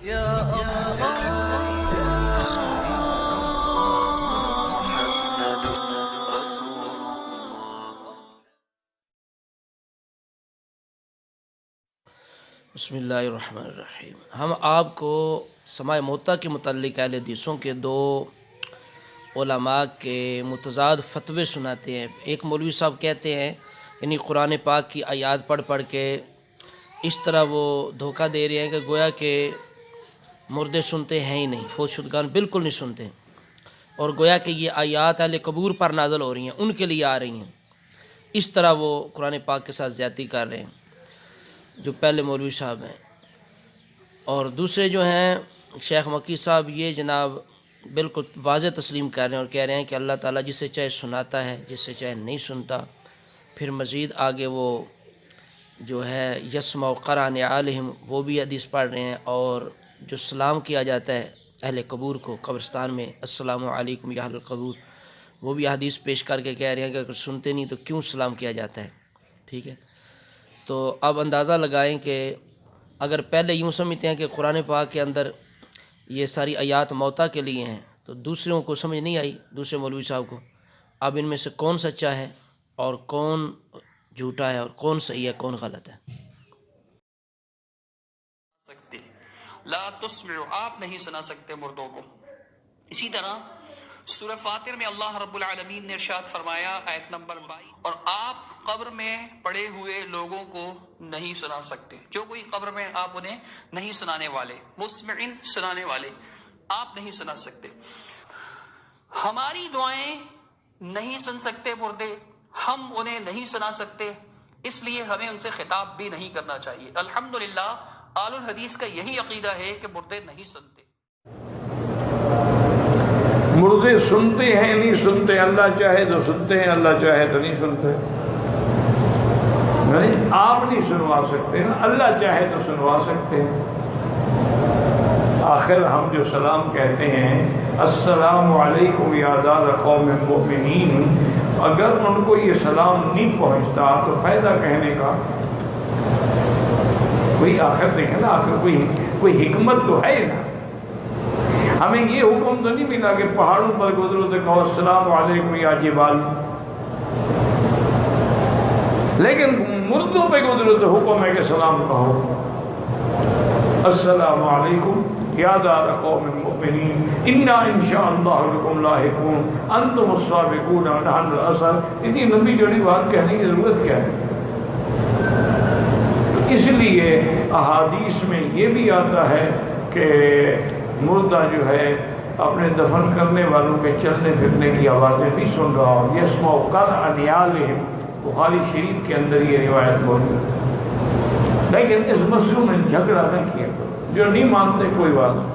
بسم اللہ الرحمن الرحیم۔ ہم آپ کو سماع موتا کے متعلق اہل حدیثوں کے دو علماء کے متضاد فتوے سناتے ہیں۔ ایک مولوی صاحب کہتے ہیں یعنی قرآن پاک کی آیات پڑھ پڑھ کے اس طرح وہ دھوکہ دے رہے ہیں کہ گویا کہ مردے سنتے ہیں ہی نہیں، فوت شدگان بالکل نہیں سنتے، اور گویا کہ یہ آیات اہل قبور پر نازل ہو رہی ہیں، ان کے لیے آ رہی ہیں۔ اس طرح وہ قرآن پاک کے ساتھ زیادتی کر رہے ہیں جو پہلے مولوی صاحب ہیں۔ اور دوسرے جو ہیں شیخ مکی صاحب، یہ جناب بالکل واضح تسلیم کر رہے ہیں اور کہہ رہے ہیں کہ اللہ تعالیٰ جسے چاہے سناتا ہے، جسے چاہے نہیں سنتا۔ پھر مزید آگے وہ جو ہے یسمع قرآن عالہم، وہ بھی حدیث پڑھ رہے ہیں، اور جو سلام کیا جاتا ہے اہل قبور کو قبرستان میں، السلام علیکم یا اہل القبور، وہ بھی حدیث پیش کر کے کہہ رہے ہیں کہ اگر سنتے نہیں تو کیوں سلام کیا جاتا ہے۔ ٹھیک ہے، تو اب اندازہ لگائیں کہ اگر پہلے یوں سمجھتے ہیں کہ قرآن پاک کے اندر یہ ساری آیات موتا کے لیے ہیں، تو دوسروں کو سمجھ نہیں آئی، دوسرے مولوی صاحب کو۔ اب ان میں سے کون سچا ہے اور کون جھوٹا ہے اور کون صحیح ہے کون غلط ہے؟ لا تسمع، آپ نہیں سنا سکتے مردوں کو۔ اسی طرح سورہ فاتر میں اللہ رب العالمین نے ارشاد فرمایا آیت نمبر 22، اور آپ قبر میں پڑے ہوئے لوگوں کو نہیں سنا سکتے۔ جو کوئی قبر میں آپ انہیں نہیں سنانے والے، مسمعین سنانے والے، آپ نہیں سنا سکتے۔ ہماری دعائیں نہیں سن سکتے مردے، ہم انہیں نہیں سنا سکتے، اس لیے ہمیں ان سے خطاب بھی نہیں کرنا چاہیے۔ الحمدللہ آل الحدیث کا یہی عقیدہ ہے کہ مردے نہیں سنتے۔ مردے سنتے ہیں نہیں سنتے، اللہ چاہے تو سنتے ہیں، اللہ چاہے تو نہیں سنتے۔ نہیں، آپ نہیں سنوا سکتے نا، اللہ چاہے تو سنوا سکتے ہیں۔ آخر ہم جو سلام کہتے ہیں السلام علیکم یا دار قوم مؤمنین، اگر ان کو یہ سلام نہیں پہنچتا تو فائدہ کہنے کا کوئی، آخر دیکھیں نا، آخر کوئی حکمت تو ہے نا۔ ہمیں یہ حکم تو نہیں ملا کہ پہاڑوں پر گزرو تو کہو السلام علیکم یا جبال، لیکن مردوں پہ گزرو تو حکم ہے کہ سلام کہو السلام علیکم یا دار قوم مؤمنین انا انشاءاللہ بکم لاحقون انتم السابقون ونحن الاثر۔ اتنی لمبی جوڑی بات کہنے کی ضرورت کیا ہے؟ اس لیے احادیث میں یہ بھی آتا ہے کہ مردہ جو ہے اپنے دفن کرنے والوں کے چلنے پھرنے کی آوازیں بھی سن رہا ہو۔ یسمع قرآن عالہم، بخاری شریف کے اندر یہ روایت موجود ہے۔ لیکن اس مسئلے میں جھگڑا نہ کیا، جو نہیں مانتے کوئی بات نہیں۔